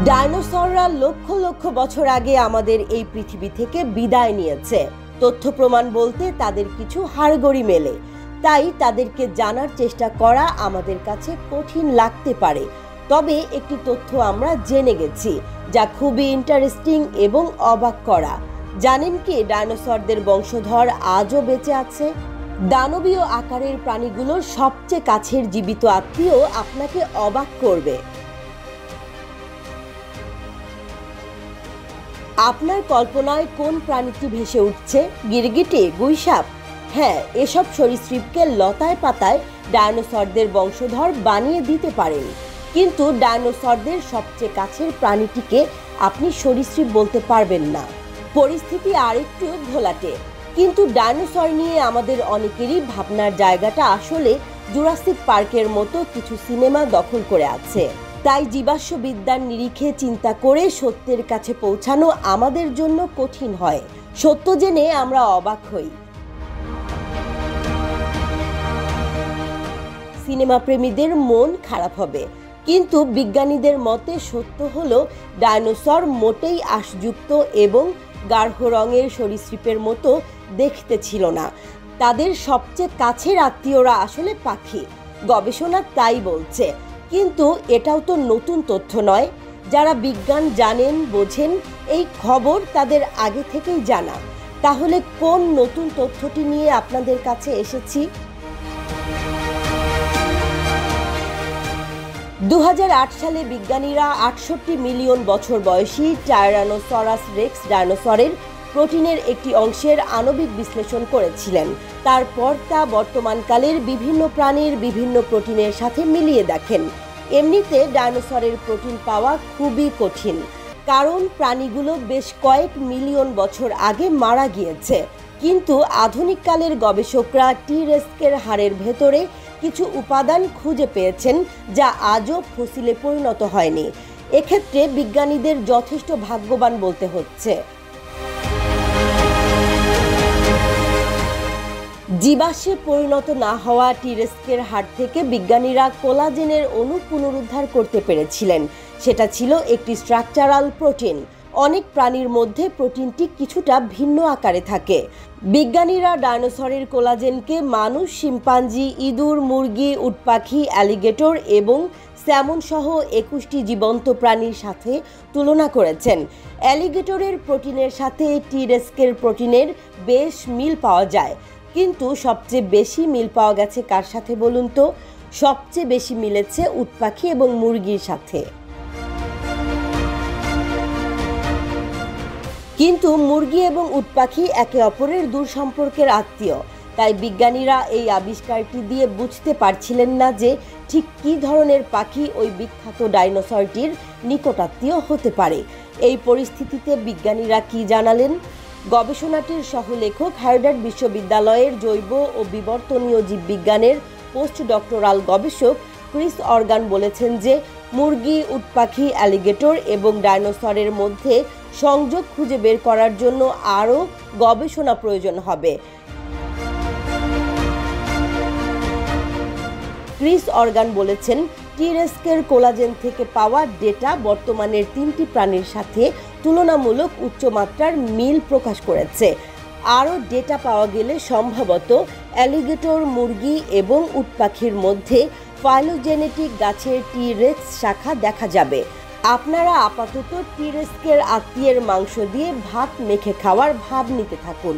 ডাইনোসররা লক্ষ লক্ষ বছর আগে আমাদের এই পৃথিবী থেকে বিদায় নিয়েছে। তথ্য প্রমাণ বলতে তাদের কিছু হাড়গড়ি মেলে, তাই তাদেরকে জানার চেষ্টা করা আমাদের কাছে কঠিন লাগতে পারে। তবে একটি তথ্য আমরা জেনে গেছি যা খুবই ইন্টারেস্টিং এবং অবাক করা। জানেন কি ডাইনোসরদের বংশধর আজও বেঁচে আছে? দানবীয় আকারের প্রাণীগুলোর সবচেয়ে কাছের জীবিত আত্মীয় আপনাকে অবাক করবে। আপনার কল্পনায় কোন প্রাণীটি ভেসে উঠছে? গিরগিটি, গুইসাপ? হ্যাঁ, এসব সরীসৃপকে লতায় পাতায় ডাইনোসরদের বংশধর বানিয়ে দিতে পারেন। কিন্তু ডাইনোসরদের সবচেয়ে কাছের প্রাণীটিকে আপনি সরীসৃপ বলতে পারবেন না। পরিস্থিতি আরেকটু ঘোলাটে। কিন্তু ডাইনোসর নিয়ে আমাদের অনেকেরই ভাবনার জায়গাটা আসলে জুরাসিক পার্কের মতো কিছু সিনেমা দখল করে আছে। তাই জীবাশ্মবিদ্যার নিরিখে চিন্তা করে সত্যের কাছে পৌঁছানো আমাদের জন্য কঠিন হয়। সত্য জেনে আমরা অবাক হই। সিনেমা প্রেমীদের মন খারাপ হবে, কিন্তু বিজ্ঞানীদের মতে সত্য হলো ডাইনোসর মোটেই আঁশযুক্ত এবং গাঢ় রঙের সরীসৃপের মতো দেখতে ছিল না। তাদের সবচেয়ে কাছের আত্মীয়রা আসলে পাখি। গবেষণা তাই বলছে। কিন্তু এটাও তো নতুন তথ্য নয়। যারা বিজ্ঞান জানেন, বোঝেন, এই খবর তাদের আগে থেকেই জানা। তাহলে কোন নতুন তথ্যটি নিয়ে আপনাদের কাছে এসেছি? 2008 সালে বিজ্ঞানীরা 68 মিলিয়ন বছর বয়সী টাইরানোসরাস রেক্স ডাইনোসরের প্রোটিনের একটি অংশের আণবিক বিশ্লেষণ করেছিলেন। তারপর তা বর্তমানকালের বিভিন্ন প্রাণীর বিভিন্ন প্রোটিনের সাথে মিলিয়ে দেখেন। এমনিতে ডাইনোসরের প্রোটিন পাওয়া খুবই কঠিন, কারণ প্রাণীগুলো বেশ কয়েক মিলিয়ন বছর আগে মারা গিয়েছে। কিন্তু আধুনিক কালের গবেষকরা টি-রেক্সের হাড়ের ভেতরে কিছু উপাদান খুঁজে পেয়েছেন যা আজও ফসিলে পরিণত হয়নি। এক্ষেত্রে বিজ্ঞানীদের যথেষ্ট ভাগ্যবান বলতে হচ্ছে। জীবাশ্মে পরিণত না হওয়া টি-রেক্সের হাড় থেকে বিজ্ঞানীরা কোলাজেনের অণু পুনরুদ্ধার করতে পেরেছিলেন। সেটা ছিল একটি স্ট্রাকচারাল প্রোটিন। অনেক প্রাণীর মধ্যে প্রোটিনটি কিছুটা ভিন্ন আকারে থাকে। বিজ্ঞানীরা ডাইনোসরের কোলাজেনকে মানুষ, শিম্পাঞ্জি, ইঁদুর, মুরগি, উটপাখি, অ্যালিগেটর এবং স্যামন সহ 21টি জীবন্ত প্রাণীর সাথে তুলনা করেছেন। অ্যালিগেটরের প্রোটিনের সাথে টি-রেক্সের প্রোটিনের বেশ মিল পাওয়া যায়। কিন্তু সবচেয়ে বেশি মিল পাওয়া গেছে কার সাথে বলুন তো? সবচেয়ে বেশি মিলেছে উটপাখি এবং মুরগির সাথে। কিন্তু মুরগি এবং উটপাখি একে অপরের দূর সম্পর্কের আত্মীয়। তাই বিজ্ঞানীরা এই আবিষ্কারটি দিয়ে বুঝতে পারছিলেন না যে ঠিক কী ধরনের পাখি ওই বিখ্যাত ডাইনোসরটির নিকটাত্মীয় হতে পারে। এই পরিস্থিতিতে বিজ্ঞানীরা কি জানালেন? গবেষণাটির সহলেখক হার্ভার্ড বিশ্ববিদ্যালয়ের জৈব ও বিবর্তনীয় জীববিজ্ঞানের পোস্ট ডক্টরাল গবেষক ক্রিস অর্গান বলেছেন যে মুরগি, উটপাখি, অ্যালিগেটর এবং ডাইনোসরের মধ্যে সংযোগ খুঁজে বের করার জন্য আরও গবেষণা প্রয়োজন হবে। ক্রিস অর্গান বলেছেন, টি-রেক্সের কোলাজেন থেকে পাওয়া ডেটা বর্তমানের 3টি প্রাণীর সাথে তুলনামূলক উচ্চমাত্রার মিল প্রকাশ করেছে। আরও ডেটা পাওয়া গেলে সম্ভবত অ্যালিগেটর, মুরগি এবং উটপাখির মধ্যে ফাইলোজেনেটিক গাছের টি-রেক্স শাখা দেখা যাবে। আপনারা আপাতত টি-রেক্সের আত্মীয়ের মাংস দিয়ে ভাত মেখে খাওয়ার ভাব নিতে থাকুন।